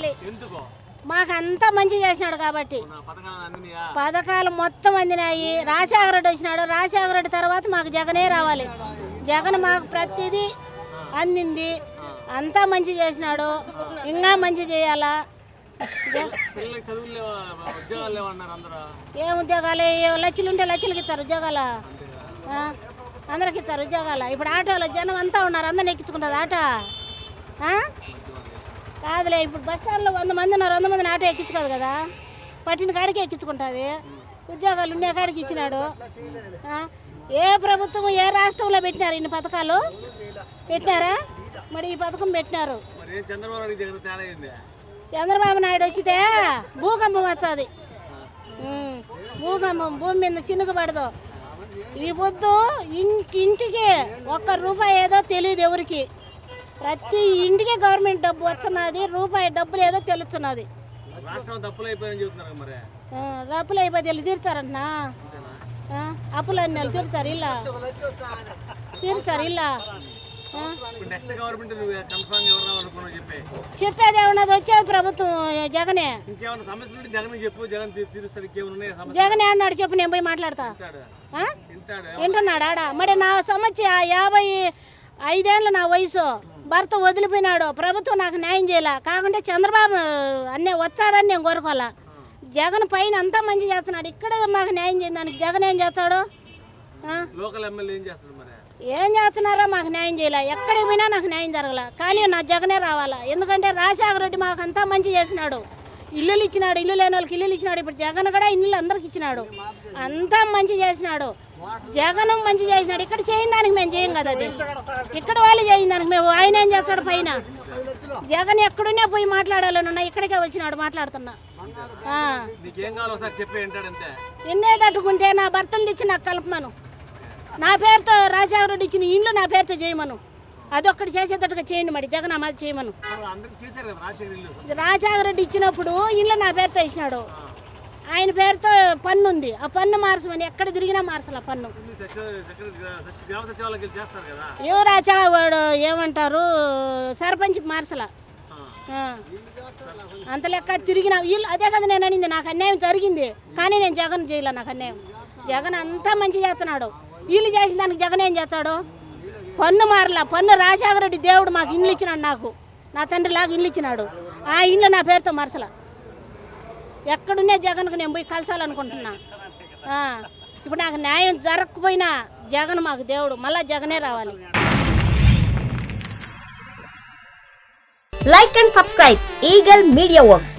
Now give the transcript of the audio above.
రావాలి. మాకంతా మంచి చేసినాడు కాబట్టి పథకాలు మొత్తం అందినాయి. రాజశేఖర రెడ్డి వచ్చినాడు, రాజశేఖర రెడ్డి తర్వాత మాకు జగనే రావాలి. జగన్ మాకు ప్రతిదీ అందింది, అంతా మంచి చేసినాడు, ఇంకా మంచి చేయాలా. ఏం ఉద్యోగాలు? లక్షలు ఉంటే లక్షలకి ఇస్తారు ఉద్యోగాలు, అందరికి ఇస్తారు ఉద్యోగాలు. ఇప్పుడు ఆటోలో జనం అంతా ఉన్నారు, అందరిని ఎక్కించుకుంటుంది ఆటో కాదులే. ఇప్పుడు బస్ స్టాండ్లో 100 మంది ఉన్నారు, 100 మందిని ఆటో ఎక్కించుకోదు కదా, పట్టిన కాడికి ఎక్కించుకుంటుంది. ఉద్యోగాలు ఉండే కాడికి ఇచ్చినాడు. ఏ ప్రభుత్వం ఏ రాష్ట్రంలో పెట్టినారు ఇన్ని పథకాలు? పెట్టినారా? మరి ఈ పథకం పెట్టినారు. చంద్రబాబు నాయుడు వచ్చితే భూకంపం వచ్చేది, భూకంపం, భూమి మీద చినుకు పడదు. ఈ పొద్దు ఇంటికి 1 రూపాయి ఏదో తెలియదు ఎవరికి. ప్రతి ఇంటికి గవర్నమెంట్ డబ్బు వస్తున్నది, రూపాయి డబ్బులు ఏదో తెలుస్తున్నది. రప్పులు అయిపోతే తీర్చారంటున్నా, అప్పులన్నీ తీర్చారు, ఇలా తీర్చారు. ఇలా చెప్పేది ఏమన్నది, వచ్చేది ప్రభుత్వం జగనే. జగనే అన్నాడు, చెప్పు నేను పోయి మాట్లాడతా. వింటున్నాడు ఆడ. మరి నా సమస్య 55 ఏళ్ళు నా వయసు, భర్త వదిలిపోయినాడు, ప్రభుత్వం నాకు న్యాయం చేయాల. కాకుంటే చంద్రబాబు అన్నీ వచ్చాడని నేను కోరుకోవాలా. జగన్ పైన అంతా మంచి చేస్తున్నాడు, ఇక్కడ మాకు న్యాయం చేయడానికి జగన్ ఏం చేస్తాడు? ఏం చేస్తున్నారో మాకు న్యాయం చేయాల. ఎక్కడికి పోయినా నాకు న్యాయం జరగల, కానీ నా జగనే రావాలా. ఎందుకంటే రాజశేఖర రెడ్డి మాకు అంతా మంచి చేసినాడు, ఇల్లులు ఇచ్చినాడు, ఇల్లు లేని వాళ్ళకి ఇల్లులు ఇచ్చినాడు. ఇప్పుడు జగన్ కూడా ఇల్లు అందరికి ఇచ్చినాడు, అంతా మంచి చేసినాడు. జగన్ మంచి చేసినాడు. ఇక్కడ చేయని దానికి మేము చేయం కదా, అది ఇక్కడ వాళ్ళు చేయని దానికి మేము. ఆయన ఏం చేస్తాడు పైన? జగన్ ఎక్కడున్నా పోయి మాట్లాడాలనున్నా, ఇక్కడికే వచ్చినాడు మాట్లాడుతున్నా. ఎన్నే తట్టుకుంటే నా భర్తను తెచ్చి నాకు కలపమను, నా పేరుతో రాజశేఖర రెడ్డి ఇచ్చిన ఇండ్లు నా పేరుతో చేయమను, అదొక్కటి చేసేటట్టుగా చేయండి. మరి జగన్ అమ్మది చేయమను. రాజశేఖర రెడ్డి ఇచ్చినప్పుడు ఇండ్లు నా పేరుతో ఇచ్చినాడు, ఆయన పేరుతో పన్ను ఉంది, ఆ పన్ను మార్చమని ఎక్కడ తిరిగినా మార్చాల పన్ను. వాడు ఏమంటారు, సర్పంచ్ మార్చల, అంత లెక్క తిరిగిన వీళ్ళు. అదే కదా నేను అనింది, నాకు అన్యాయం జరిగింది, కానీ నేను జగన్ చేయాల. నాకు అన్యాయం, జగన్ అంతా మంచి చేస్తున్నాడు. వీళ్ళు చేసిన దానికి జగన్ ఏం చేస్తాడు? పన్ను మారలా, పన్ను. రాజశేఖర రెడ్డి దేవుడు మాకు ఇండ్లు ఇచ్చినాడు, నాకు నా తండ్రి లాగా ఇండ్లు ఇచ్చినాడు, ఆ ఇండ్లు నా పేరుతో మార్చల. ఎక్కడున్నా జగన్కు నేను పోయి కలసాలనుకుంటున్నా. ఇప్పుడు నాకు న్యాయం జరగకపోయినా జగన్ మాకు దేవుడు, మళ్ళా జగనే రావాలి. Like and subscribe Eagle Media Works.